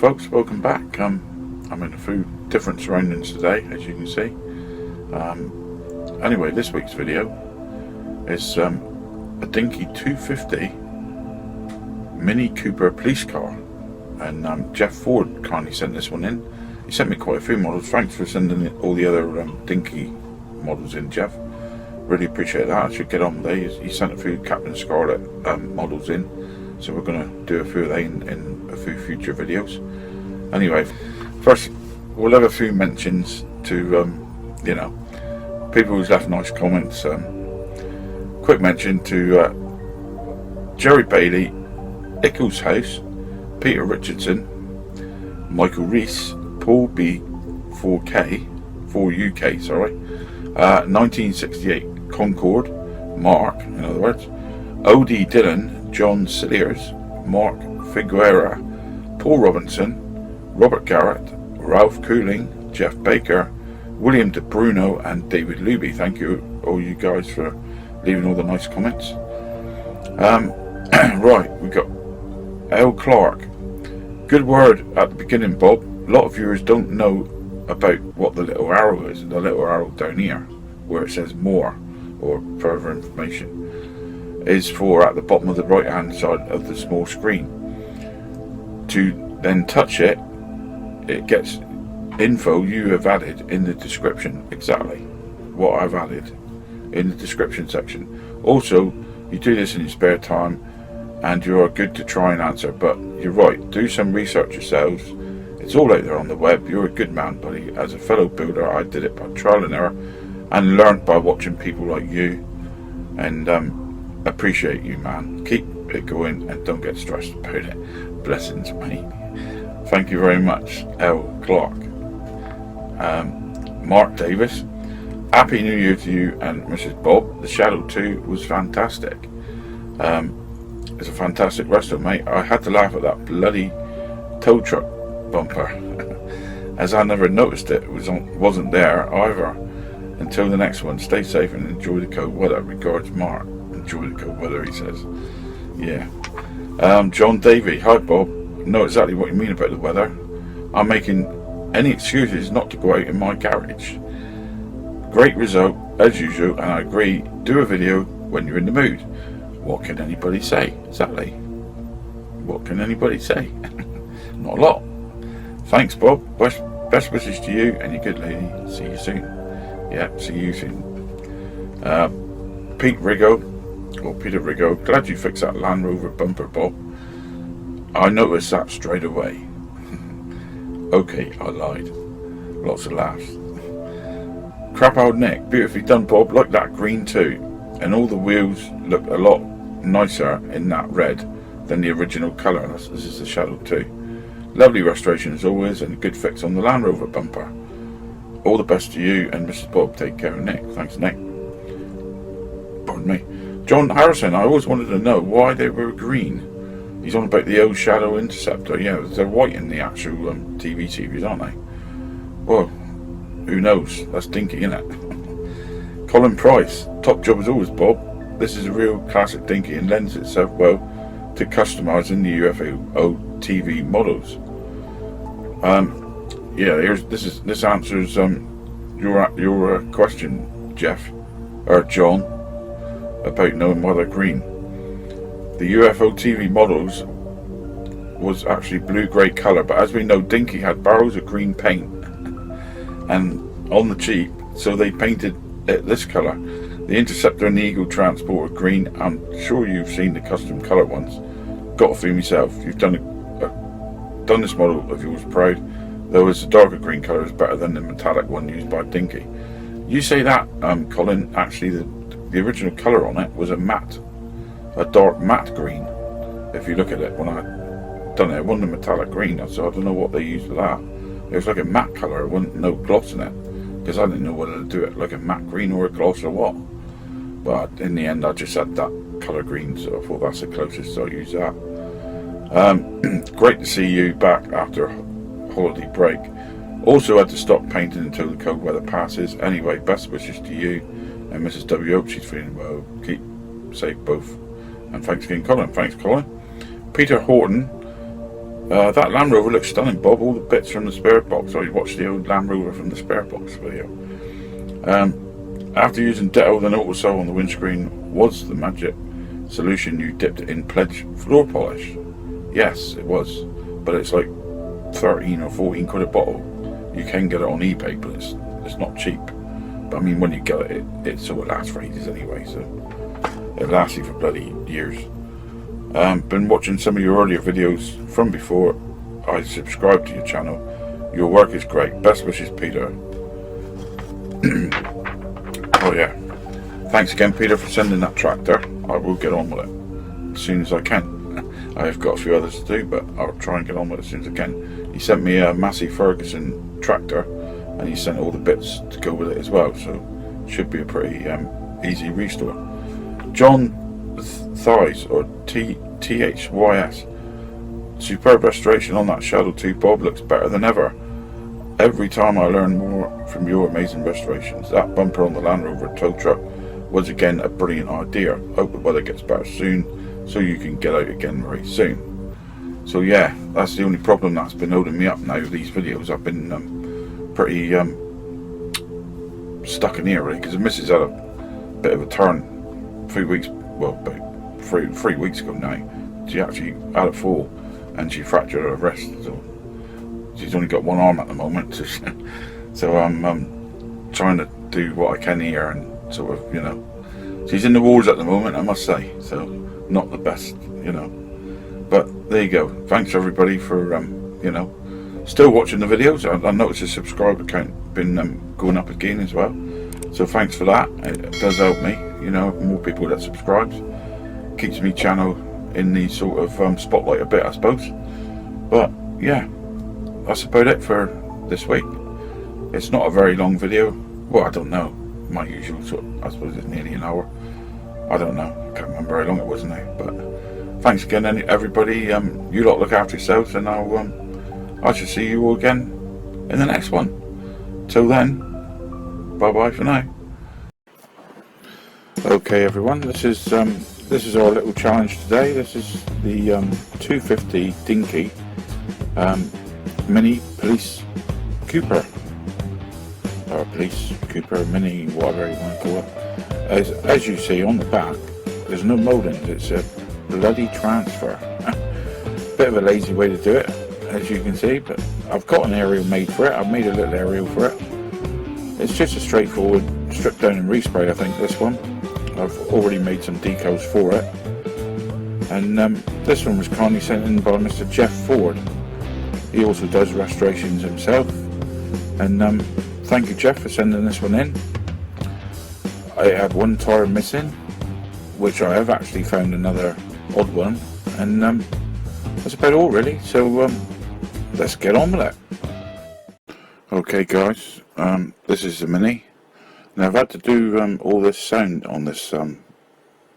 folks, welcome back. I'm in a few different surroundings today, as you can see. Anyway, this week's video is a Dinky 250 Mini Cooper police car, and Jeff Ford kindly sent this one in. He sent me quite a few models. Thanks for sending all the other Dinky models in, Jeff. Really appreciate that. I should get on with these. He sent a few Captain Scarlet models in, so we're going to do a few of they in a few future videos. Anyway, first we'll have a few mentions to you know, people who's left nice comments. Quick mention to Jerry Bailey, Ickles House, Peter Richardson, Michael Reese, Paul B, 4UK, sorry, 1968 Concord, Mark, in other words, O.D. Dillon, John Cilliers, Mark Figuera, Paul Robinson, Robert Garrett, Ralph Cooling, Jeff Baker, William De Bruno, and David Luby. Thank you, all you guys, for leaving all the nice comments. Right, we got L. Clark. Good word at the beginning, Bob. A lot of viewers don't know about what the little arrow is. The little arrow down here, where it says more or further information, is for at the bottom of the right hand side of the small screen. To then touch it, it gets info you have added in the description, exactly what I've added in the description section. Also, you do this in your spare time and you are good to try and answer, but you're right, do some research yourselves. It's all out there on the web. You're a good man, buddy. As a fellow builder, I did it by trial and error and learned by watching people like you, and appreciate you, man. Keep it going and don't get stressed about it. Blessings, mate. Thank you very much, L. Clark. Mark Davis, Happy New Year to you and Mrs. Bob. The Shadow 2 was fantastic. It's a fantastic resto, mate. I had to laugh at that bloody tow truck bumper, as I never noticed it wasn't there either until the next one. Stay safe and enjoy the cold weather. Regards, Mark. Enjoy the cold weather, he says. Yeah. John Davey, hi Bob. Know exactly what you mean about the weather. I'm making any excuses not to go out in my garage. Great result as usual, and I agree, do a video when you're in the mood. What can anybody say? Exactly. What can anybody say? Not a lot. Thanks, Bob. Best wishes to you and your good lady. See you soon. Yeah, see you soon. Peter Rigo, glad you fixed that Land Rover bumper, Bob. I noticed that straight away. Okay, I lied. Lots of laughs. Crap old Nick, beautifully done, Bob. Like that green too. And all the wheels look a lot nicer in that red than the original colour. This is the Shadow 2. Lovely restoration as always, and a good fix on the Land Rover bumper. All the best to you and Mrs. Bob. Take care of Nick. Thanks, Nick. Pardon me. John Harrison, I always wanted to know why they were green. He's on about the old Shadow Interceptor. Yeah, they're white in the actual TV series, aren't they? Well, who knows? That's Dinky, innit? Colin Price, top job as always, Bob. This is a real classic Dinky and lends itself well to customising the UFO TV models. Yeah, this answers your question, Jeff or John, about knowing why they're green. The UFO TV models was actually blue-grey colour, but as we know, Dinky had barrels of green paint and on the cheap, so they painted it this colour. The Interceptor and the Eagle Transport are green. I'm sure you've seen the custom colour ones. Got to feel myself. You've done this model of yours proud, though it's a darker green colour is better than the metallic one used by Dinky. You say that, Colin. Actually, the original colour on it was a dark matte green. If you look at it, when I done it wasn't a metallic green, so I don't know what they used for that. It was like a matte colour, it wasn't no gloss in it, because I didn't know whether to do it like a matte green or a gloss or what. But in the end, I just had that colour green, so I thought that's the closest, so I used that. Great to see you back after holiday break. Also had to stop painting until the cold weather passes. Anyway, best wishes to you and Mrs. W. Hope she's feeling well. Keep safe both. And thanks again, Colin. Thanks, Colin. Peter Horton, That Land Rover looks stunning, Bob. All the bits from the spare box. I watched the old Land Rover from the spare box video. After using Ditto, then Autosol on the windscreen was the magic solution. You dipped it in Pledge floor polish. Yes, it was, but it's like 13 or 14 quid a bottle. You can get it on eBay, but it's not cheap. But I mean, when you get it, it sort of lasts for ages anyway, so it lasts you for bloody years. Been watching some of your earlier videos from before I subscribed to your channel. Your work is great. Best wishes, Peter. Oh yeah. Thanks again, Peter, for sending that tractor. I will get on with it as soon as I can. I have got a few others to do, but I'll try and get on with it as soon as I can. He sent me a Massey Ferguson tractor, and he sent all the bits to go with it as well, so it should be a pretty easy restore. John Thighs, or THYS. Superb restoration on that Shadow 2, Bob. Looks better than ever. Every time I learn more from your amazing restorations. That bumper on the Land Rover tow truck was again a brilliant idea. Hope the weather gets better soon, so you can get out again very soon. So yeah, that's the only problem that's been holding me up now with these videos. I've been pretty stuck in here, really, because the missus had a bit of a turn 3 weeks, well, about three weeks ago now. She actually had a fall and she fractured her wrist, so she's only got one arm at the moment. So I'm trying to do what I can here, and sort of, you know, she's in the wars at the moment, I must say, so not the best, you know. But there you go. Thanks everybody for you know, still watching the videos. I noticed the subscriber count been going up again as well, so thanks for that. It does help me, you know, more people that subscribes, keeps me channel in the sort of spotlight a bit, I suppose. But yeah, that's about it for this week. It's not a very long video. Well, I don't know, my usual sort of, I suppose it's nearly an hour. I don't know, I can't remember how long it was now. But thanks again everybody. You lot look after yourselves, and I shall see you all again in the next one. Till then, bye bye for now. Okay everyone, this is our little challenge today. This is the 250 Dinky Mini Police Cooper, or Police Cooper Mini, whatever you want to call it. As you see on the back, there's no mouldings. It's a bloody transfer. Bit of a lazy way to do it, as you can see, but I've got an aerial made for it. I've made a little aerial for it. It's just a straightforward strip down and respray, I think, this one. I've already made some decals for it, and this one was kindly sent in by Mr. Jeff Ford. He also does restorations himself, and thank you, Jeff, for sending this one in. I have one tyre missing, which I have actually found another odd one, and that's about all really, so let's get on with it. Okay guys, this is the Mini. Now I've had to do all this sound on this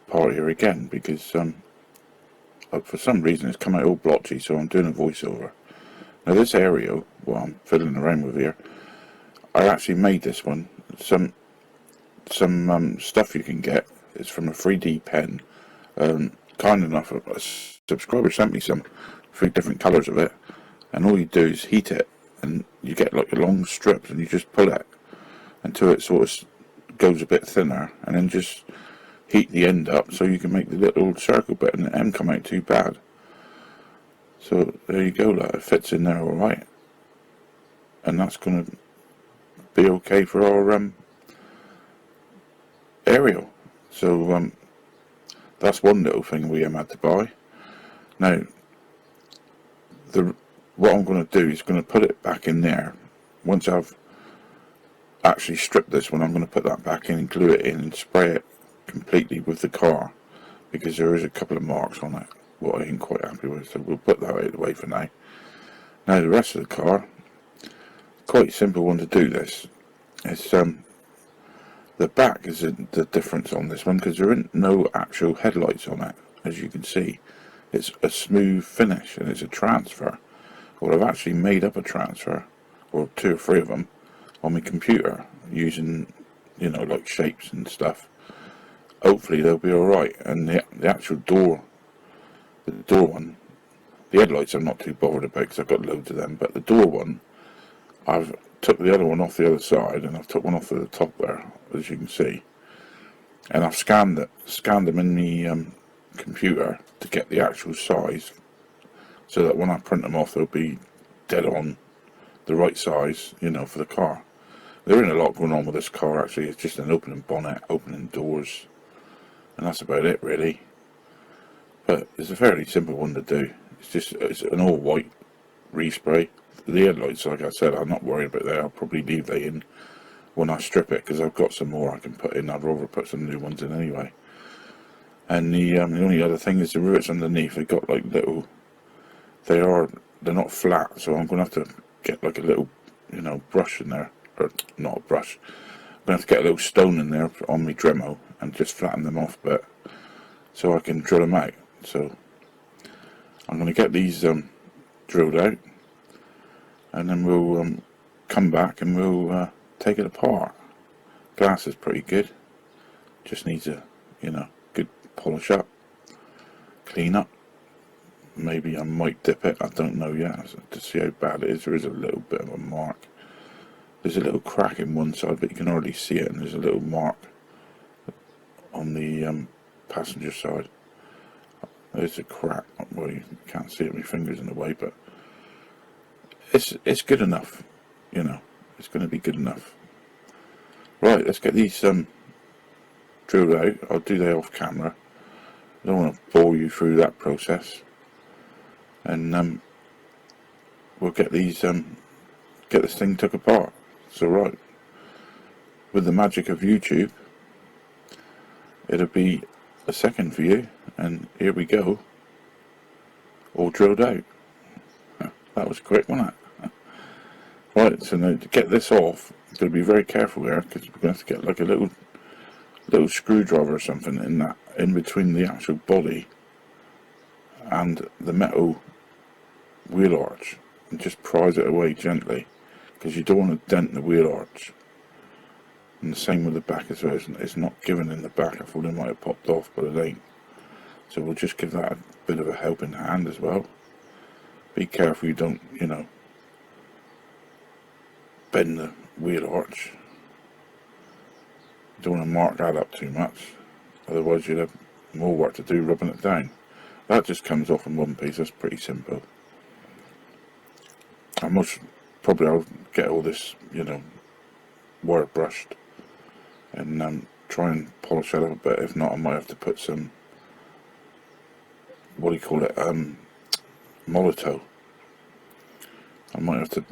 part here again, because for some reason it's come out all blotchy, so I'm doing a voiceover. Now this aerial, what I'm fiddling around with here, I actually made this one. Some stuff you can get is from a 3D pen. Kind enough, a subscriber sent me some 3 different colours of it, and all you do is heat it, and you get like a long strips, and you just pull it until it sort of goes a bit thinner, and then just heat the end up so you can make the little circle bit, and it doesn't come out too bad. So there you go, like, it fits in there alright, and that's going to be okay for our aerial. So that's one little thing we had to buy. Now what I'm going to do is going to put it back in there. Once I've actually stripped this one, I'm going to put that back in and glue it in and spray it completely with the car, because there is a couple of marks on it what I ain't quite happy with, so we'll put that out of the way for now. Now the rest of the car, quite a simple one to do this. It's the back is the difference on this one, because there isn't no actual headlights on it. As you can see, it's a smooth finish, and it's a transfer. Well, I've actually made up a transfer, or 2 or 3 of them, on my computer using, you know, like shapes and stuff. Hopefully they'll be alright. And the actual door, the door one The headlights I'm not too bothered about because I've got loads of them, but the door one, I've took the other one off the other side, and I've took one off at the top there, as you can see, and I've scanned them in the computer to get the actual size, so that when I print them off, they'll be dead on the right size, you know, for the car. There isn't a lot going on with this car actually. It's just an opening bonnet, opening doors, and that's about it really. But it's a fairly simple one to do. It's an all white respray. The headlights, like I said, I'm not worried about that. I'll probably leave they in when I strip it because I've got some more I can put in. I'd rather put some new ones in anyway. And the only other thing is the rivets underneath. They've got like little. They're not flat, so I'm going to have to get like a little, you know, brush in there, or not a brush. I'm going to have to get a little stone in there on my Dremel and just flatten them off a bit, so I can drill them out. So I'm going to get these drilled out, and then we'll come back and we'll take it apart. Glass is pretty good. Just needs a, you know, good polish up, clean up. Maybe I might dip it, I don't know yet, to see how bad it is. There is a little bit of a mark. There's a little crack in one side, but you can hardly see it, and there's a little mark on the passenger side. There's a crack. Well, you can't see it, my finger's in the way, but it's good enough, you know. It's going to be good enough. Right, let's get these drilled out. I'll do that off camera. I don't want to bore you through that process. And we'll get these get this thing took apart. So right, with the magic of YouTube, it'll be a second for you, and here we go, all drilled out. That was quick, wasn't it? Right, so now to get this off, you've got to be very careful there, because we're going to have to get like a little screwdriver or something in between the actual body and the metal wheel arch, and just prise it away gently, because you don't want to dent the wheel arch. And the same with the back as well. It's not given in the back. I thought it might have popped off, but it ain't. So we'll just give that a bit of a helping hand as well. Be careful you don't, you know, bend the wheel arch. You don't want to mark that up too much, otherwise you'll have more work to do rubbing it down. That just comes off in one piece. That's pretty simple. I'll get all this, you know, wire brushed, and try and polish it up a bit. If not, I might have to put some, what do you call it, Molito. I might have to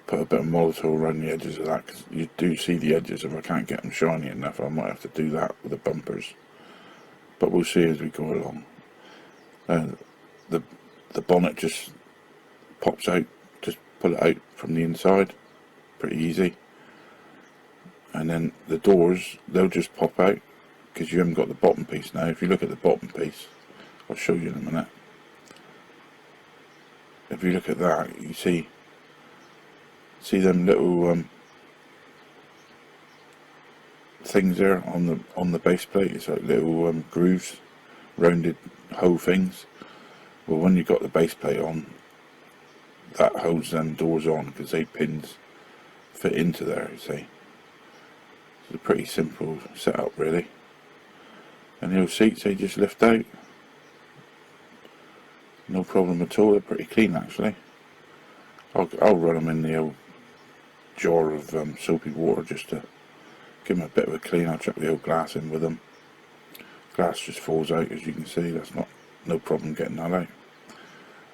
put a bit of Molito around the edges of that, because you do see the edges. If I can't get them shiny enough, I might have to do that with the bumpers. But we'll see as we go along. The bonnet just pops out. Just pull it out from the inside, pretty easy. And then the doors, they'll just pop out, because you haven't got the bottom piece now. If you look at the bottom piece, I'll show you in a minute. If you look at that, you see them little things there on the base plate. It's like little grooves, rounded hole things. Well, when you've got the base plate on, that holds them doors on, because they pins fit into there, you see. It's a pretty simple setup really. And the old seats, they just lift out. No problem at all. They're pretty clean actually. I'll run them in the old jar of soapy water just to give them a bit of a clean. I'll chuck the old glass in with them. Glass just falls out, as you can see. That's no problem getting that out.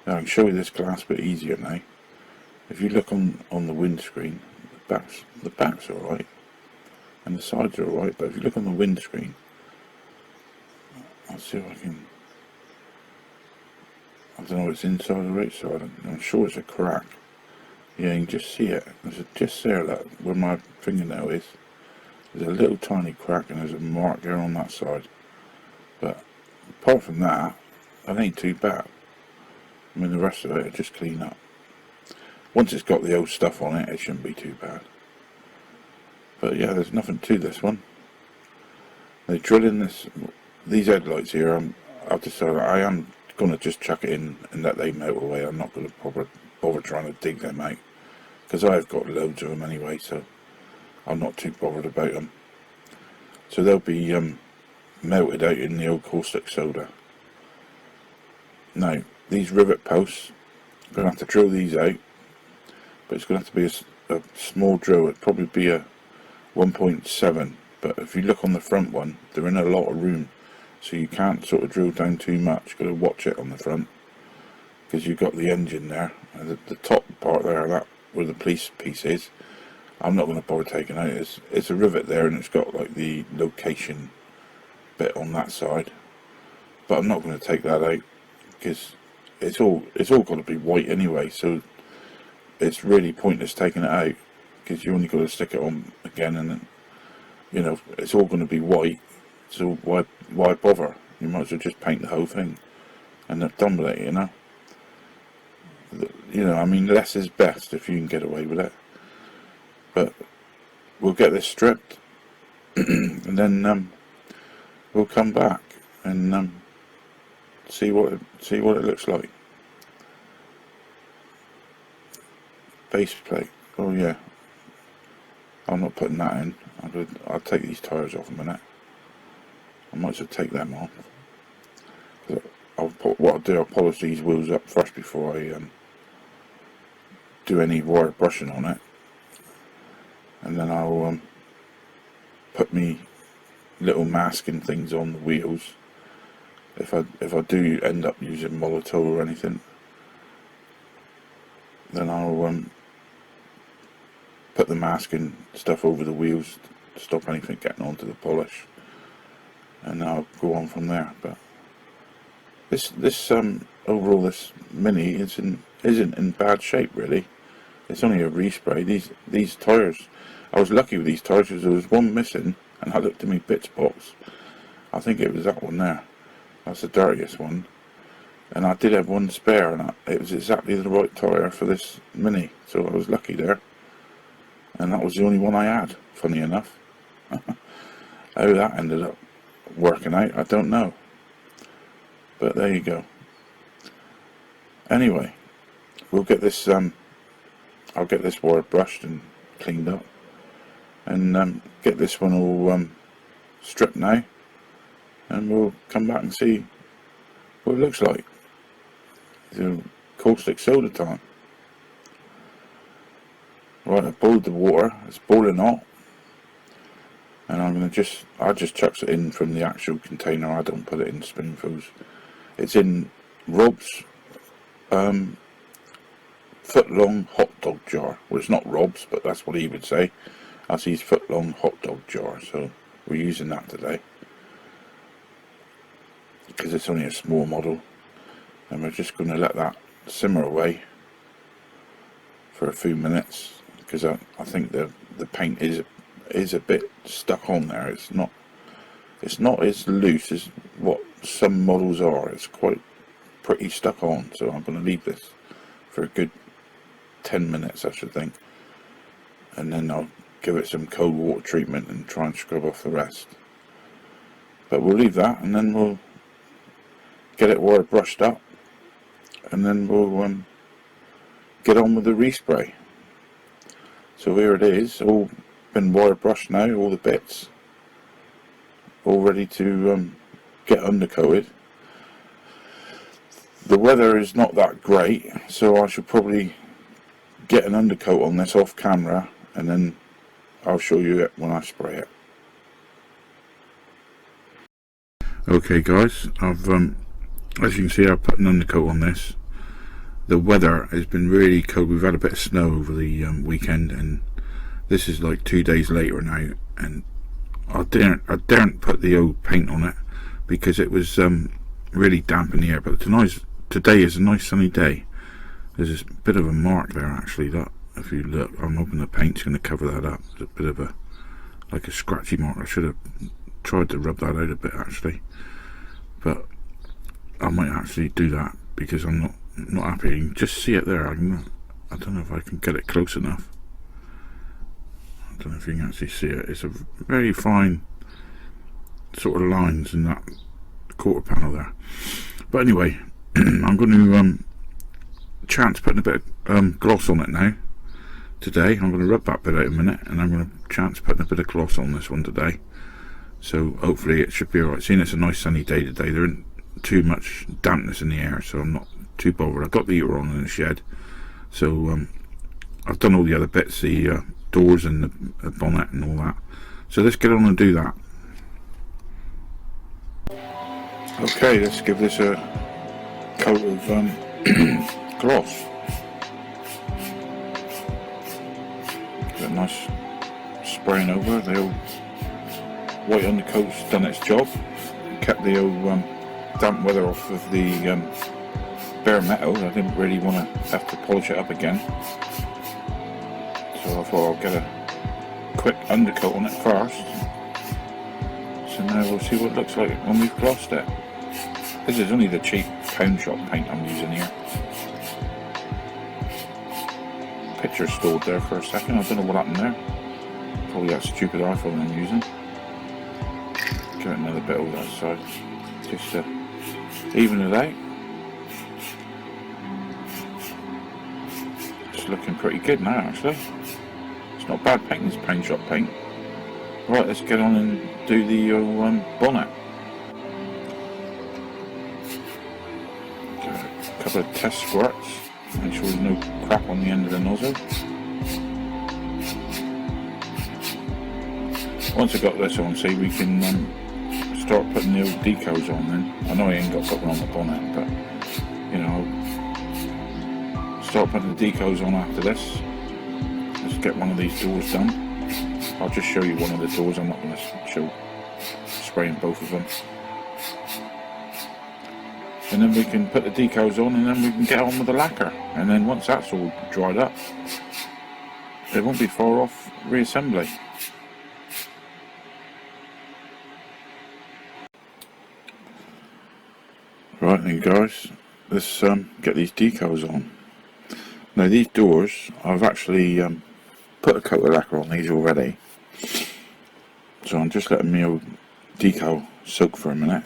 Now I can show you this glass a bit easier now. If you look on the windscreen, the back's alright, and the sides are alright, but if you look on the windscreen, I'll see if I can, I don't know if it's inside or outside. I'm sure it's a crack. Yeah, you can just see it. There's just there, that where my fingernail is. There's a little tiny crack, and there's a mark there on that side. But apart from that, it ain't too bad. I mean, the rest of it will just clean up. Once it's got the old stuff on it, it shouldn't be too bad. But yeah, there's nothing to this one. They drill in these headlights here. I've decided I am going to just chuck it in and let they melt away. I'm not going to bother trying to dig them out, because I've got loads of them anyway, so I'm not too bothered about them. So they'll be melted out in the old caustic soda. Now, these rivet posts, I'm going to have to drill these out, but it's going to have to be a small drill. It'd probably be a 1.7, but if you look on the front one, they're in a lot of room, so you can't sort of drill down too much. You've got to watch it on the front, because you've got the engine there, and the top part there, that where the police piece is, I'm not going to bother taking out. It's a rivet there, and it's got like the location bit on that side, but I'm not going to take that out, because it's all got to be white anyway, so it's really pointless taking it out, because you only got to stick it on again, and then, you know, it's all going to be white, so why bother? You might as well just paint the whole thing and they're done with it, you know. I mean, less is best if you can get away with it. But we'll get this stripped and then we'll come back and see what it looks like. Base plate. Oh yeah, I'm not putting that in. I'll take these tyres off a minute. I might as well take them off. I'll polish these wheels up first before I do any wire brushing on it, and then I'll put me little masking things on the wheels. If I do end up using Molotov or anything, then I'll put the masking stuff over the wheels to stop anything getting onto the polish, and I'll go on from there. But this overall, this Mini isn't in bad shape really. It's only a respray. These tyres, I was lucky with these tyres because there was one missing, and I looked in my bits box. I think it was that one there. That's the dirtiest one, and I did have one spare, and it was exactly the right tyre for this Mini, so I was lucky there. And that was the only one I had, funny enough. How that ended up working out, I don't know. But there you go. Anyway, we'll get this, I'll get this wire brushed and cleaned up. And get this one all stripped now. And we'll come back and see what it looks like. The caustic soda time. Right, I boiled the water, it's boiling hot, and I just chucks it in from the actual container. I don't put it in spoonfuls. It's in Rob's foot-long hot dog jar. Well, it's not Rob's, but that's what he would say. That's his foot-long hot dog jar, so we're using that today, because it's only a small model, and we're just going to let that simmer away for a few minutes. Because I think the paint is a bit stuck on there. It's not as loose as what some models are. It's quite pretty stuck on. So I'm going to leave this for a good 10 minutes, I should think, and then I'll give it some cold water treatment and try and scrub off the rest. But we'll leave that, and then we'll get it wire brushed up, and then we'll get on with the respray. So here it is, all been wire brushed now, all the bits, all ready to get undercoated. The weather is not that great, so I should probably get an undercoat on this off camera, and then I'll show you it when I spray it. Okay guys, I've as you can see, I've put an undercoat on this. The weather has been really cold. We've had a bit of snow over the weekend, and this is like 2 days later now, and I daren't put the old paint on it because it was really damp in the air. But today is a nice sunny day. There's a bit of a mark there actually, that if you look, I'm hoping the paint's going to cover that up. There's a bit of like a scratchy mark. I should have tried to rub that out a bit actually, but I might actually do that because I'm not happy. You can just see it there. I don't know if I can get it close enough. I don't know if you can actually see it. It's a very fine sort of lines in that quarter panel there. But anyway, I'm going to chance putting a bit of gloss on it now. Today I'm going to rub that bit out a minute, and I'm going to chance putting a bit of gloss on this one today. So hopefully it should be alright. Seeing it's a nice sunny day today, there isn't too much dampness in the air, so I'm not too bothered. I've got the heater on in the shed, so I've done all the other bits, the doors and the bonnet and all that. So let's get on and do that. Okay, let's give this a coat of gloss. Get a nice spraying over. The old white undercoat's done its job. Kept the old damp weather off of the bare metal. I didn't really want to have to polish it up again, so I thought I'll get a quick undercoat on it first. So now we'll see what it looks like when we've glossed it. This is only the cheap pound shop paint I'm using here. Picture stored there for a second. I don't know what happened there. Probably that stupid iPhone I'm using. Give it another bit over that side, just to even it out. It's looking pretty good now, actually. It's not bad paint, this paint shop paint. Right, let's get on and do the bonnet. Give it a couple of test squirts, make sure there's no crap on the end of the nozzle. Once I've got this on, see, we can start putting the old decals on then. I know I ain't got to put one on the bonnet, but you know, I'll start putting the decals on after this. Let's get one of these doors done. I'll just show you one of the doors, I'm not going to show spraying both of them. And then we can put the decals on, and then we can get on with the lacquer. And then once that's all dried up, it won't be far off reassembly. Right then guys, let's get these decals on. Now these doors, I've actually put a coat of lacquer on these already. So I'm just letting my old decal soak for a minute.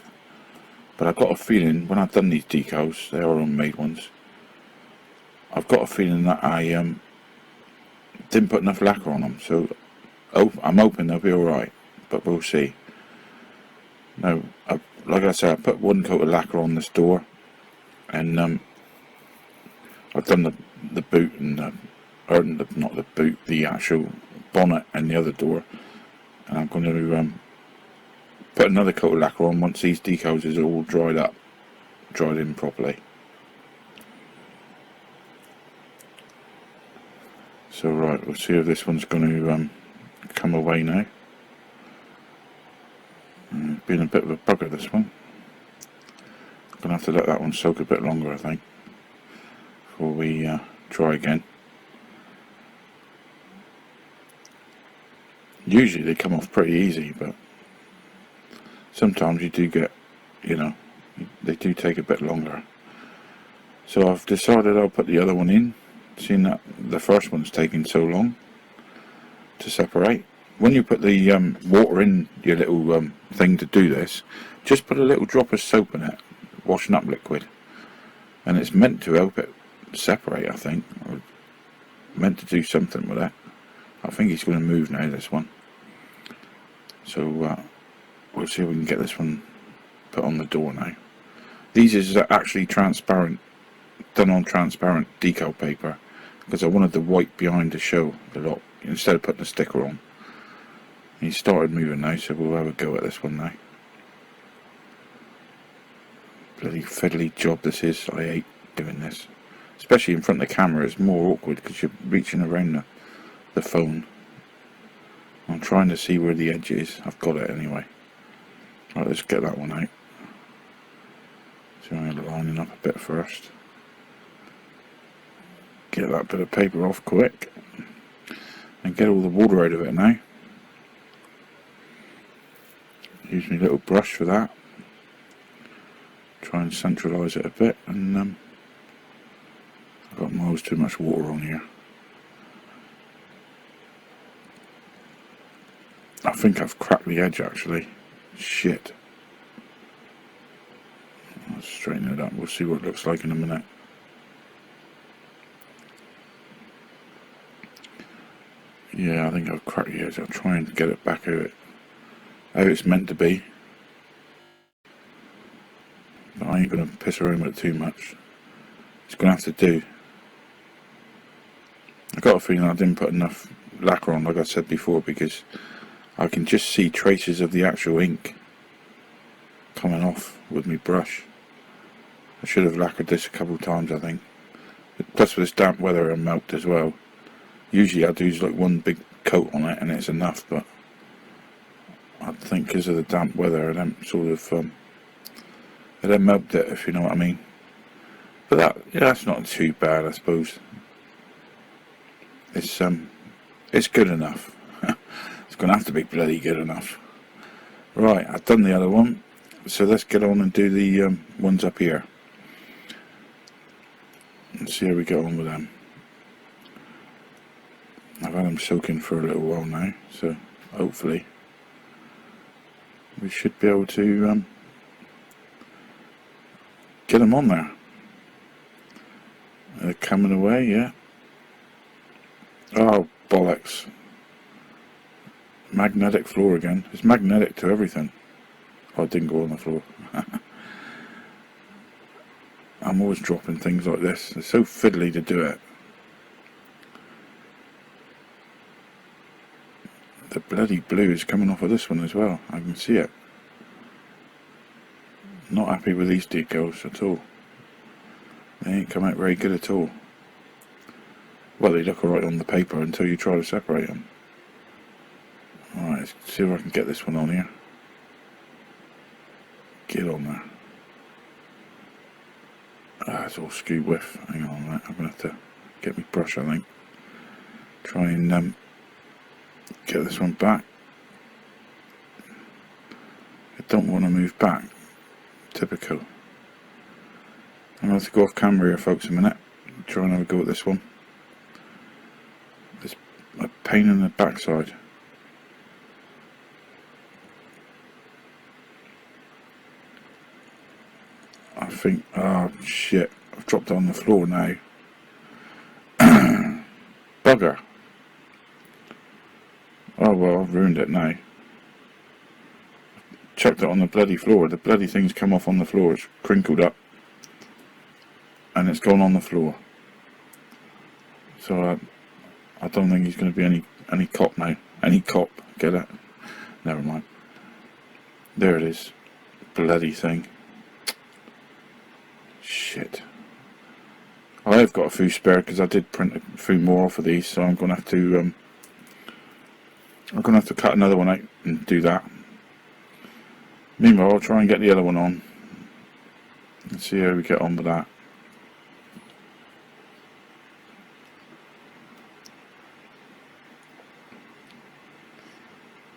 But I've got a feeling, when I've done these decals, they are homemade ones, I've got a feeling that I didn't put enough lacquer on them. So I'm hoping they'll be alright, but we'll see. Now, like I said, I put one coat of lacquer on this door, and I've done the boot and not the boot, the actual bonnet and the other door, and I'm going to put another coat of lacquer on once these decals is all dried in properly. So right, we'll see if this one's going to come away now. Been a bit of a bugger, this one. I'm going to have to let that one soak a bit longer, I think, before we try again. Usually they come off pretty easy, but sometimes you do get, you know, they do take a bit longer. So I've decided I'll put the other one in, seeing that the first one's taking so long to separate. When you put the water in your little thing to do this, just put a little drop of soap in it, washing up liquid, and it's meant to help it separate, I think, or meant to do something with it. I think he's going to move now, this one. So we'll see if we can get this one put on the door now. These is actually transparent, done on transparent decal paper, because I wanted the white behind to show a lot instead of putting a sticker on. He started moving now, so we'll have a go at this one now. Bloody fiddly job this is. I hate doing this, especially in front of the camera. It's more awkward because you're reaching around the phone. I'm trying to see where the edge is. I've got it anyway. Right, let's get that one out. So I'm lining up a bit first. Get that bit of paper off quick and get all the water out of it now. Use my little brush for that. Try and centralise it a bit, and I've got miles too much water on here. I think I've cracked the edge actually. Shit. Let's straighten it up. We'll see what it looks like in a minute. Yeah, I think I'll crack the edge. I'll try and get it back out how it's meant to be. But I ain't going to piss around with it too much. It's going to have to do. I got a feeling I didn't put enough lacquer on, like I said before, because I can just see traces of the actual ink coming off with my brush. I should have lacquered this a couple of times, I think. Plus with this damp weather it'll melt as well. Usually I do like one big coat on it and it's enough, but I think because of the damp weather it don't sort of it don't melt it, if you know what I mean. But that's not too bad, I suppose. It's good enough. It's gonna have to be bloody good enough. Right, I've done the other one, so let's get on and do the ones up here. Let's see how we get on with them. I've had them soaking for a little while now, so hopefully we should be able to get them on there. They're coming away, yeah. Oh, bollocks. Magnetic floor again. It's magnetic to everything. Oh, it didn't go on the floor. I'm always dropping things like this. It's so fiddly to do it. The bloody blue is coming off of this one as well. I can see it. Not happy with these decals at all. They ain't come out very good at all. Well, they look alright on the paper until you try to separate them. Alright, let's see if I can get this one on here. Get on there. Ah, it's all skew whiff. Hang on a minute. I'm going to have to get my brush, I think. Try and get this one back. I don't want to move back. Typical. I'm going to have to go off camera here, folks, a minute. Try and have a go at this one. It's a pain in the backside. I think, oh shit, I've dropped it on the floor now. Bugger. Oh well, I've ruined it now. Chucked it on the bloody floor. The bloody thing's come off on the floor. It's crinkled up. And it's gone on the floor. So I don't think he's going to be any cop now. Any cop. Get it? Never mind. There it is. Bloody thing. Shit. I have got a few spare because I did print a few more off of these, so I'm going to have to cut another one out and do that. Meanwhile, I'll try and get the other one on and see how we get on with that.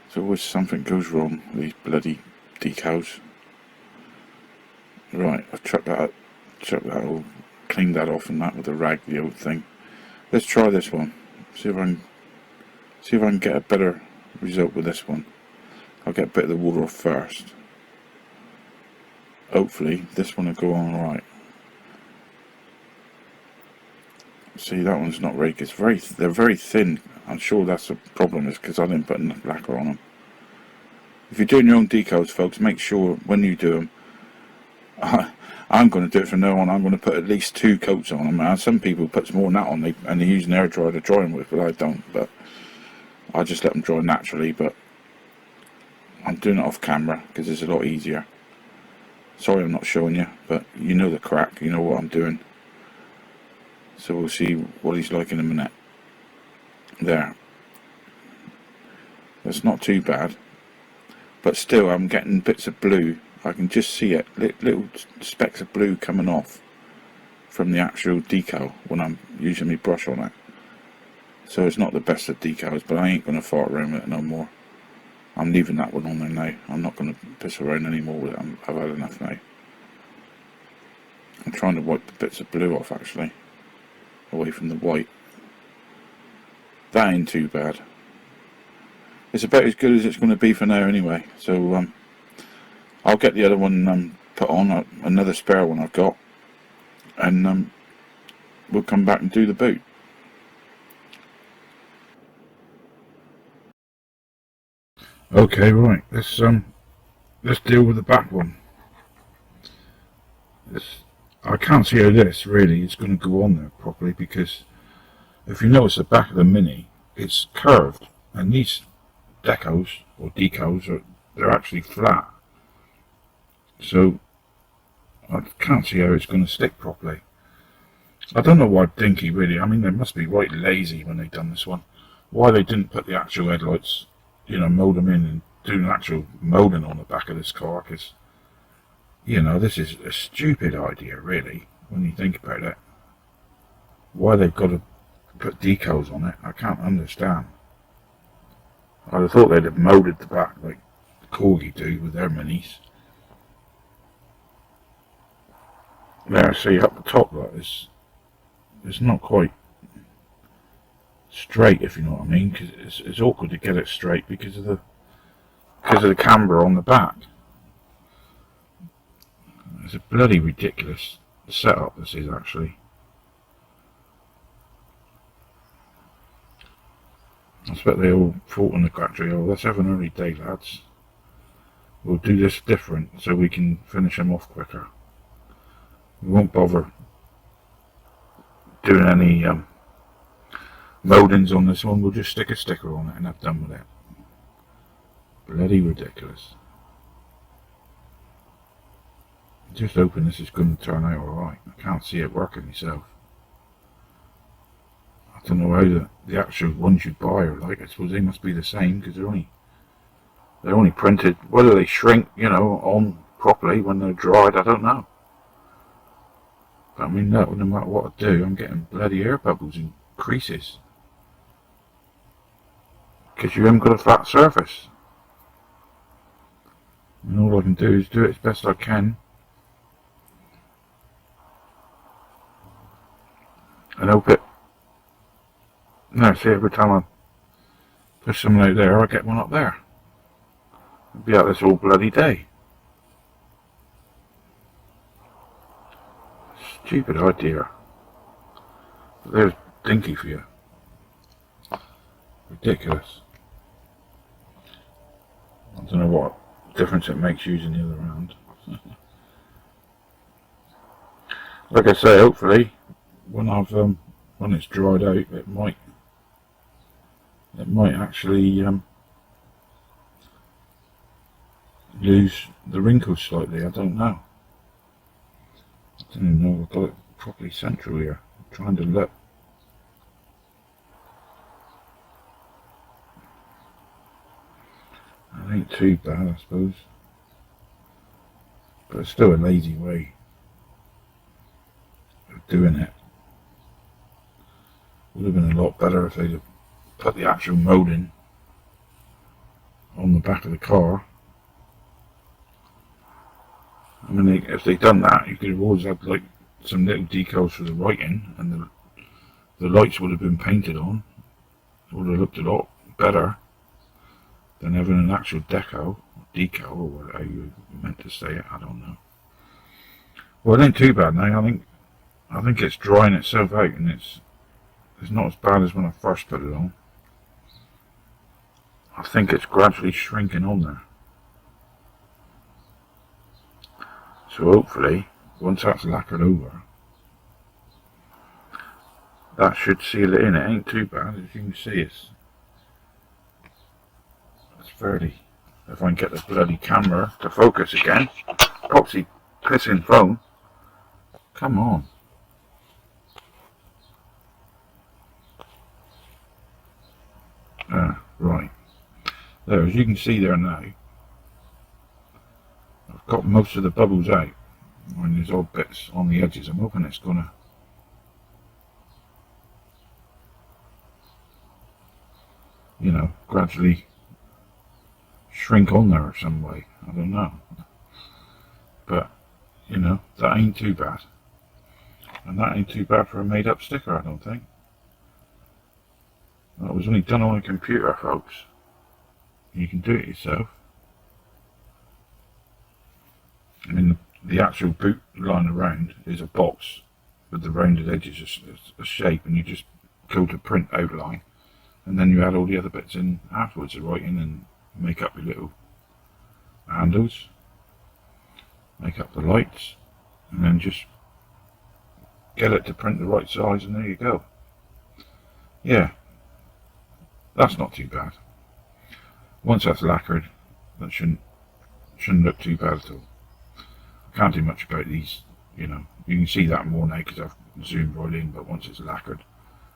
There's always something goes wrong with these bloody decals. Right, I've chucked that all, cleaned that off and that with a rag, the old thing. Let's try this one. See if I can get a better result with this one. I'll get a bit of the water off first. Hopefully this one will go on alright. See, that one's not very good. They're very thin. I'm sure that's the problem, is because I didn't put enough lacquer on them. If you're doing your own decals, folks, make sure when you do them, I'm going to do it from now on. I'm going to put at least 2 coats on them. Some people put more than that on, and they use an air dryer to dry them with, but I don't. But I just let them dry naturally. But I'm doing it off camera because it's a lot easier. Sorry I'm not showing you, but you know the crack. You know what I'm doing. So we'll see what he's like in a minute. There. That's not too bad. But still, I'm getting bits of blue. I can just see it, little specks of blue coming off from the actual decal when I'm using my brush on it. So it's not the best of decals, but I ain't going to fart around with it no more. I'm leaving that one on there now. I'm not going to piss around anymore with it. I've had enough now. I'm trying to wipe the bits of blue off, actually, away from the white. That ain't too bad. It's about as good as it's going to be for now anyway. So I'll get the other one put on another spare one I've got, and we'll come back and do the boot. Okay, right. Let's deal with the back one. I can't see how this really is going to go on there properly, because if you notice the back of the Mini, it's curved, and these decals they're actually flat. So I can't see how it's going to stick properly. I don't know why Dinky really, I mean, they must be right lazy when they've done this one. Why they didn't put the actual headlights, mold them in and do an actual molding on the back of this car, because, this is a stupid idea really, when you think about it. Why they've got to put decals on it, I can't understand. I'd have thought they'd have molded the back like Corgi do with their Minis. There, see up the top, like it's not quite straight, if you know what I mean, because it's awkward to get it straight because of the camber on the back. It's a bloody ridiculous setup this is actually. I expect they all thought in the factory, oh, let's have an early day, lads. We'll do this different so we can finish them off quicker. We won't bother doing any mouldings on this one. We'll just stick a sticker on it and have done with it. Bloody ridiculous. Just hoping this is going to turn out alright. I can't see it working myself. I don't know how the actual ones you buy are like. I suppose they must be the same, because they're only printed. Whether they shrink, on properly when they're dried, I don't know. But I mean, no matter what I do, I'm getting bloody air bubbles and creases. Because you haven't got a flat surface. And all I can do is do it as best I can. And hope it. No, see, every time I push something out there, I get one up there. I'll be out this all bloody day. Stupid idea. But there's Dinky for you. Ridiculous. I don't know what difference it makes using the other round. Like I say, hopefully when it's dried out, it might actually lose the wrinkles slightly. I don't know. I don't even know if I've got it properly central here. I'm trying to look. It ain't too bad, I suppose. But it's still a lazy way of doing it. Would have been a lot better if they'd have put the actual moulding on the back of the car. I mean, if they'd done that, you could have always had like some little decals for the writing, and the lights would have been painted on. It would have looked a lot better than having an actual decal, or whatever you meant to say it. I don't know. Well, it ain't too bad now. I think it's drying itself out, and it's not as bad as when I first put it on. I think it's gradually shrinking on there. So hopefully, once that's lacquered over, that should seal it in. It ain't too bad, as you can see. It's fairly. If I can get the bloody camera to focus again. Popsy pissing phone. Come on. Right. There, as you can see there now, I've got most of the bubbles out. And there's odd bits on the edges. I'm hoping it's gonna gradually shrink on there some way. I don't know. But, that ain't too bad. And that ain't too bad for a made up sticker, I don't think. That was only done on a computer, folks. You can do it yourself. I mean, the actual boot lying around is a box with the rounded edges, a shape, and you just go to print outline, and then you add all the other bits in afterwards, the writing, and make up your little handles, make up the lights, and then just get it to print the right size, and there you go. Yeah, that's not too bad. Once that's lacquered, that shouldn't look too bad at all. I can't do much about these, you know. You can see that more now because I've zoomed right in, but once it's lacquered,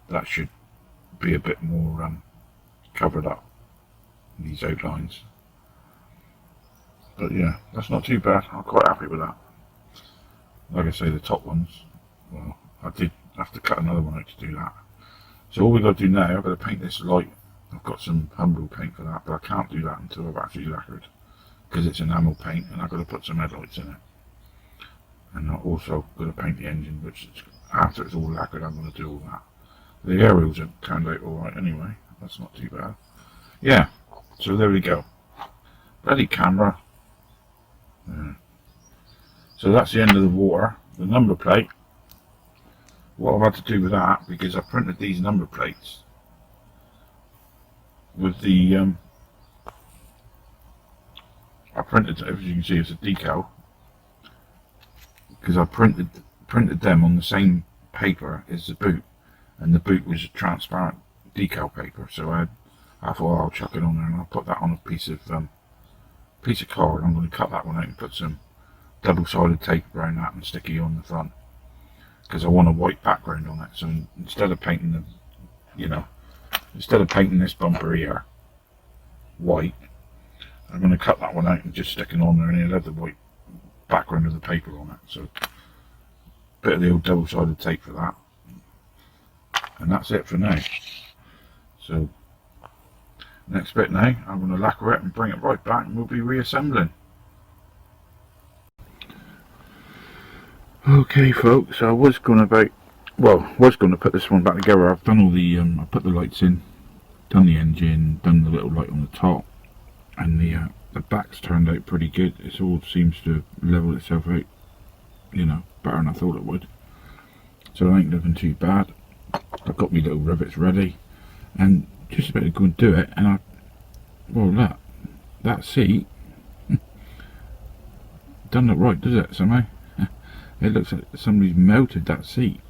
that should be a bit more covered up, these outlines. But yeah, that's not too bad. I'm quite happy with that. Like I say, the top ones, well, I did have to cut another one out to do that. So all we've got to do now, I've got to paint this light. I've got some Humbrol paint for that, but I can't do that until I've actually lacquered, because it's enamel paint and I've got to put some headlights in it. And I've also got to paint the engine, which is, after it's all lacquered, I'm going to do all that. The aerials have turned out alright anyway, that's not too bad. Yeah, so there we go. Ready camera. Yeah. So that's the end of the water. The number plate, what I've had to do with that, because I printed these number plates with the I printed, as you can see, it's a decal, because I printed them on the same paper as the boot, and the boot was a transparent decal paper, so I thought, oh, I'll chuck it on there and I'll put that on a piece of card. I'm going to cut that one out and put some double-sided tape around that and stick it on the front, because I want a white background on it. So instead of painting the, you know, instead of painting this bumper here white, I'm going to cut that one out and just stick it on there, and it'll have the white background of the paper on it. So a bit of the old double-sided tape for that, and that's it for now. So next bit now, I'm going to lacquer it and bring it right back, and we'll be reassembling. Okay folks, I was going to put this one back together. I've done all the, I put the lights in, done the engine, done the little light on the top, and the back's turned out pretty good. It all seems to level itself out, you know, better than I thought it would. So it ain't looking too bad. I've got my little rivets ready, and just about to go and do it, and well, look, that seat doesn't look right, does it, somehow? It looks like somebody's melted that seat.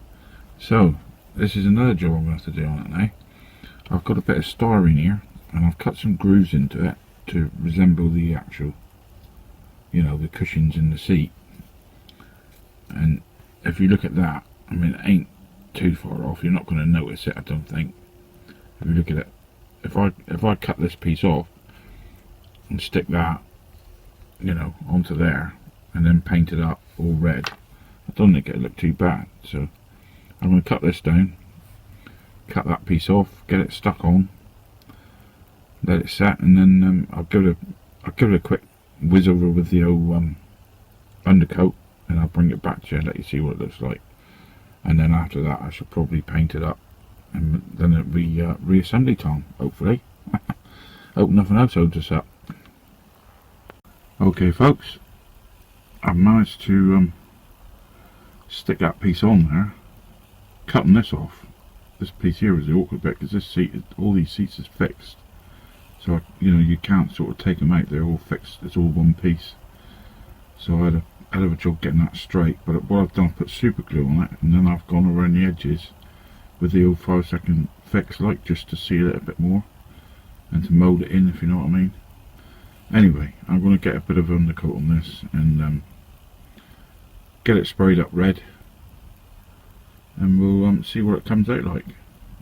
So this is another job I'm going to have to do on it now. I've got a bit of styrene here, and I've cut some grooves into it to resemble the actual, you know, the cushions in the seat. And if you look at that, I mean, it ain't too far off. You're not going to notice it, I don't think. If you look at it, if I cut this piece off and stick that, you know, onto there, and then paint it up all red, I don't think it'll look too bad. So I'm going to cut this down, cut that piece off, get it stuck on, let it set, and then I'll give it a quick whiz over with the old undercoat, and I'll bring it back to you and let you see what it looks like. And then after that I shall probably paint it up, and then it'll be reassembly time, hopefully. Hope nothing else holds us up. Okay folks, I've managed to stick that piece on there. Cutting this off, this piece here is the awkward bit, because this seat, all these seats is fixed, so you know, you can't sort of take them out, they're all fixed, it's all one piece. So I had a hell of a job getting that straight, but what I've done, I've put super glue on it, and then I've gone around the edges with the old 5-second fix light, just to seal it a bit more and to mould it in, if you know what I mean. Anyway, I'm going to get a bit of undercoat on this and get it sprayed up red, and we'll see what it comes out like,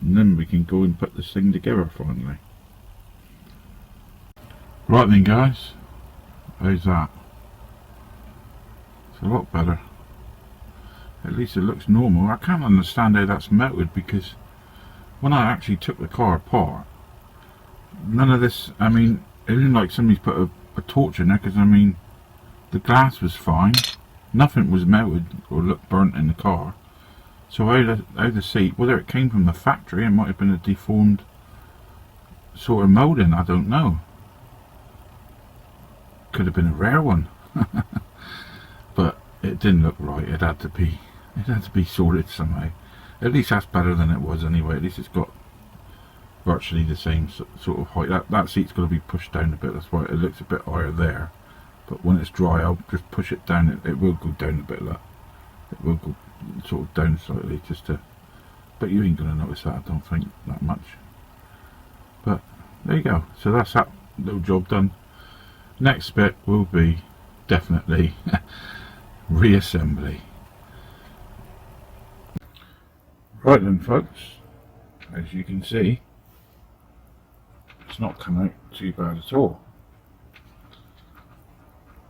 and then we can go and put this thing together finally. Right then guys, how's that? It's a lot better. At least it looks normal. I can't understand how that's melted, because when I actually took the car apart, none of this, I mean, it looked like somebody's put a torch in there, because I mean, the glass was fine, nothing was melted or looked burnt in the car. So how the seat, whether it came from the factory, it might have been a deformed sort of moulding, I don't know. Could have been a rare one. But it didn't look right. It had to be sorted somehow. At least that's better than it was anyway. At least it's got virtually the same sort of height. That seat's got to be pushed down a bit. That's why it looks a bit higher there. But when it's dry, I'll just push it down. It will go down a bit. Look, it will go sort of down slightly, just to. But you ain't gonna notice that, I don't think, that much. But there you go. So that's that little job done. Next bit will be definitely reassembly. Right then, folks. As you can see, it's not come out too bad at all.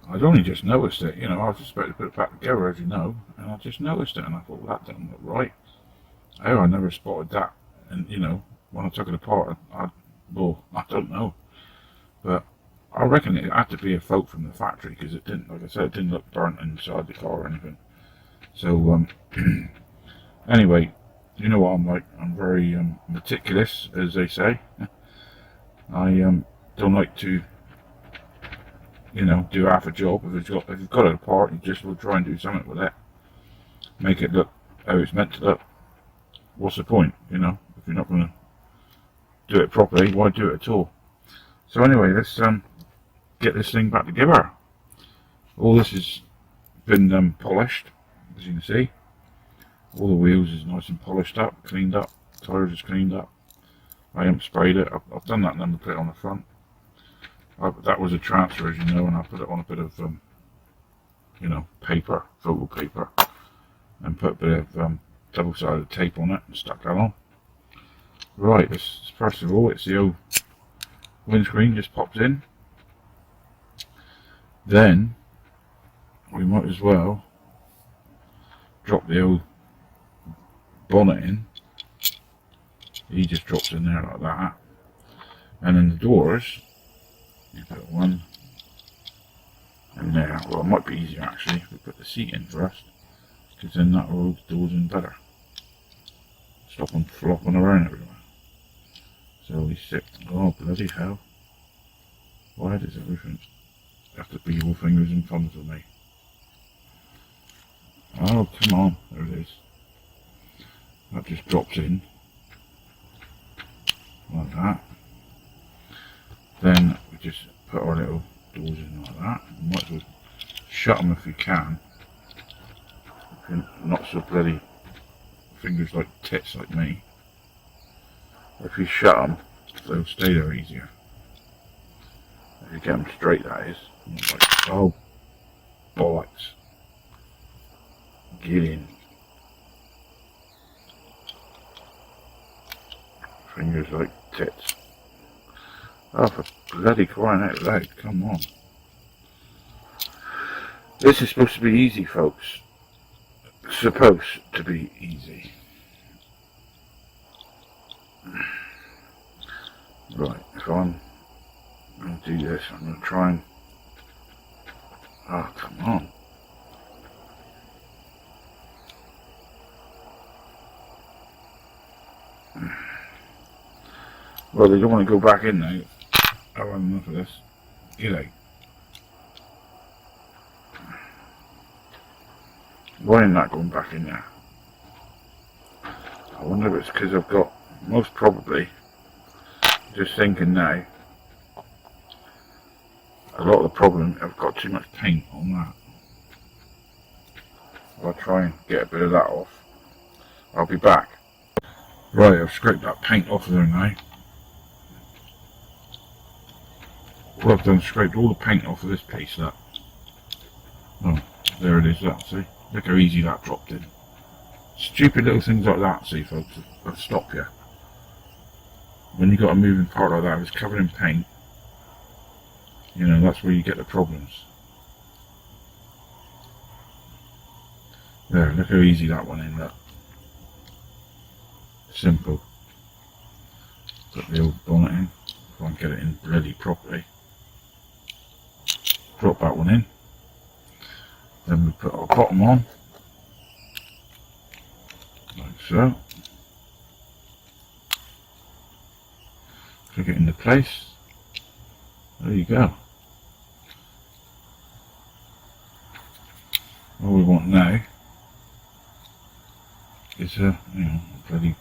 I'd only just noticed it, you know. I was just about to put it back together, as you know, and I just noticed it, and I thought, well, that doesn't look right. Oh, I never spotted that, and you know, when I took it apart, well, I don't know, but I reckon it had to be a fault from the factory, because it didn't, like I said, it didn't look burnt inside the car or anything. So, anyway, you know what I'm like. I'm very meticulous, as they say. I don't like to, you know, do half a job. If you've got it apart, you just will try and do something with it, make it look how it's meant to look. What's the point, you know? If you're not going to do it properly, why do it at all? So anyway, let's get this thing back together. All this has been polished, as you can see. All the wheels is nice and polished up, cleaned up. Tires is cleaned up. I haven't sprayed it. I've done that and then put it on the front. That was a transfer, as you know, and I put it on a bit of, you know, paper, photo paper, and put a bit of double-sided tape on it and stuck that on. Right, first of all, it's the old windscreen just pops in. Then we might as well drop the old bonnet in. He just drops in there like that. And then the doors, you put one in there. Well, it might be easier actually if we put the seat in first, because then that will hold the doors in better. Stop them flopping around everywhere. So we stick, oh bloody hell. Why does everything have to be all fingers and thumbs with me? Oh, come on, there it is. That just drops in, like that. Then we just put our little doors in like that. You might as well shut them if you can. If you're not so bloody fingers like tits like me. If you shut them, they'll stay there easier. If you get them straight, that is. Like, oh, bollocks. Get in. Fingers like tits. Oh, for bloody crying out loud, come on. This is supposed to be easy, folks. Supposed to be easy. Right, if I'm going to do this, I'm going to try and... Oh, come on. Well, they don't want to go back in now. I've had enough of this. Get out. Why am I not going back in there? I wonder if it's because I've got, most probably, just thinking now, a lot of the problem, I've got too much paint on that. I'll try and get a bit of that off. I'll be back. Right, I've scraped that paint off of there now. What I've done is scraped all the paint off of this piece, that. Oh, there it is, that, see? Look how easy that dropped in. Stupid little things like that, see folks, will stop you. When you've got a moving part like that, if it's covered in paint, you know, that's where you get the problems. There, look how easy that one in, look. Simple. Put the old bonnet in, if I can get it in bloody properly. Drop that one in. Then we put our bottom on, like so. Click it into place. There you go. all we want now is bloody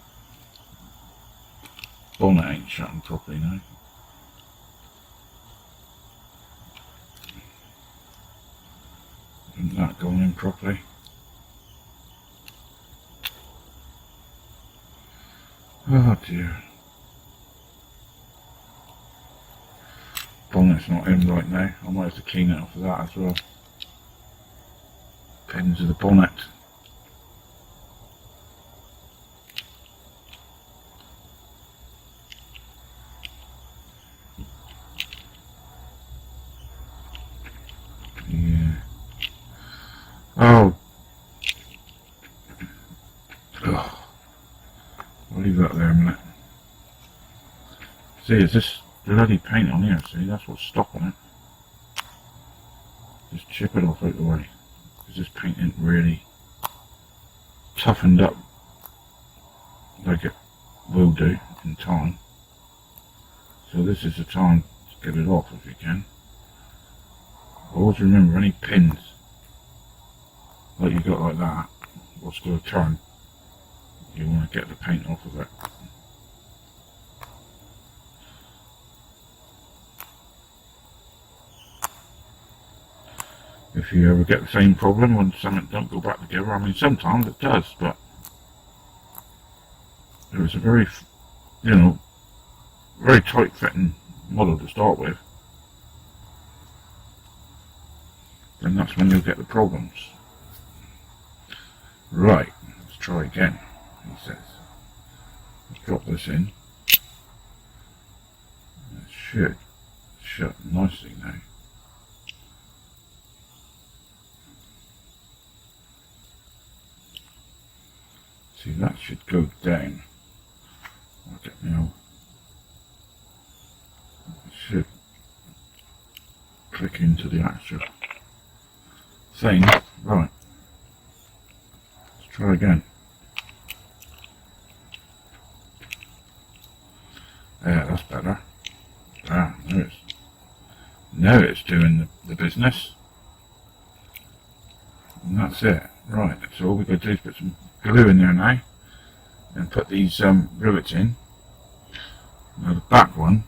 bonnet ain't shutting properly now. Isn't that going in properly? Oh dear. Bonnet's not in right now. I might have to clean it off of that as well. Pins of the bonnet. Yeah. Oh. Oh. I'll leave that there a minute. See, is this bloody paint on here? See, that's what's stopping it. Just chip it off out the way. Because this paint isn't really toughened up like it will do in time. So this is the time to get it off if you can. Always remember, any pins like you got like that, what's going to turn, you want to get the paint off of it. If you ever get the same problem when something don't go back together, I mean sometimes it does, but it was a very, very tight fitting model to start with. Then that's when you'll get the problems. Right, let's try again, he says. Let's drop this in. It should shut nicely now. See, that should go down. Look at me now. It should click into the actual thing. Right. Let's try again. Yeah, that's better. Ah, now it's doing the business. And that's it. Right, so all we've got to do is put some glue in there now and put these rivets in. Now the back one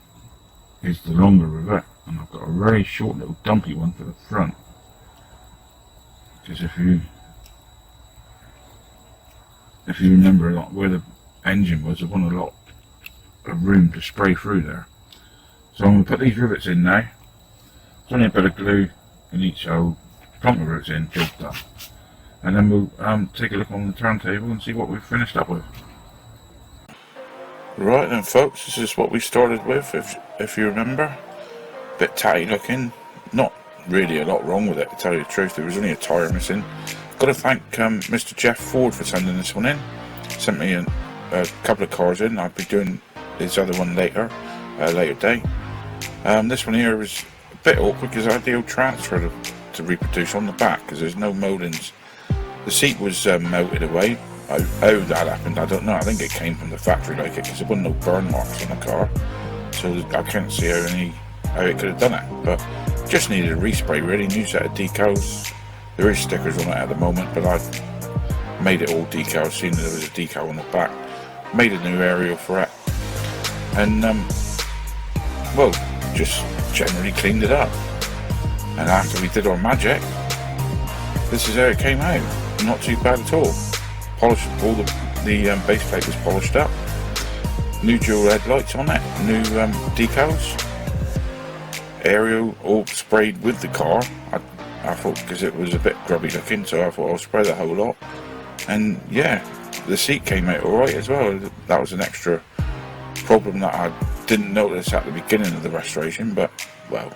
is the longer rivet, and I've got a very short little dumpy one for the front, because if you remember a lot where the engine was, I want a lot of room to spray through there. So I'm going to put these rivets in now. It's only a bit of glue in each hole, plonk the rivets in, job done. And then we'll take a look on the turntable and see what we've finished up with. Right then folks, this is what we started with, if you remember. A bit tatty looking, not really a lot wrong with it to tell you the truth. There was only a tyre missing. Got to thank Mr. Jeff Ford for sending this one in. Sent me a couple of cars in. I'll be doing his other one later day. This one here was a bit awkward because I had the old transfer to reproduce on the back because there's no mouldings. The seat was melted away. How that happened, I don't know. I think it came from the factory like it, because there wasn't no burn marks on the car. So I can't see how it could have done it. But just needed a respray really, new set of decals. There is stickers on it at the moment, but I've made it all decals, seeing that there was a decal on the back. Made a new aerial for it. And, well, just generally cleaned it up. And after we did our magic, this is how it came out. Not too bad at all. Polished, all the base plate was polished up. New dual headlights on it. New decals. Aerial all sprayed with the car. I thought, because it was a bit grubby looking, so I thought I'll spray the whole lot. And yeah, the seat came out alright as well. That was an extra problem that I didn't notice at the beginning of the restoration, but well,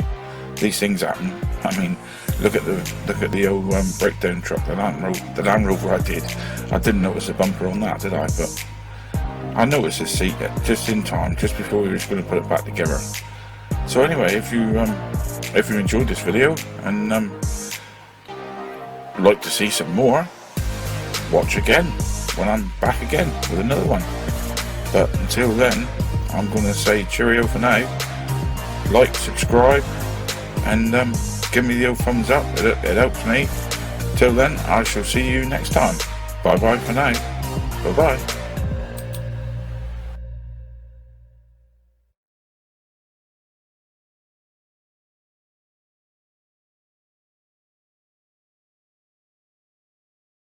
these things happen. I mean, look at the old breakdown truck, the Land Rover I did. I didn't notice the bumper on that, did I? But I noticed this seat just in time, just before we were just going to put it back together. So anyway, if you enjoyed this video and like to see some more, watch again when I'm back again with another one. But until then, I'm going to say cheerio for now. Like, subscribe, and give me the old thumbs up. It helps me Till then, I shall see you next time. Bye bye for now. Bye bye.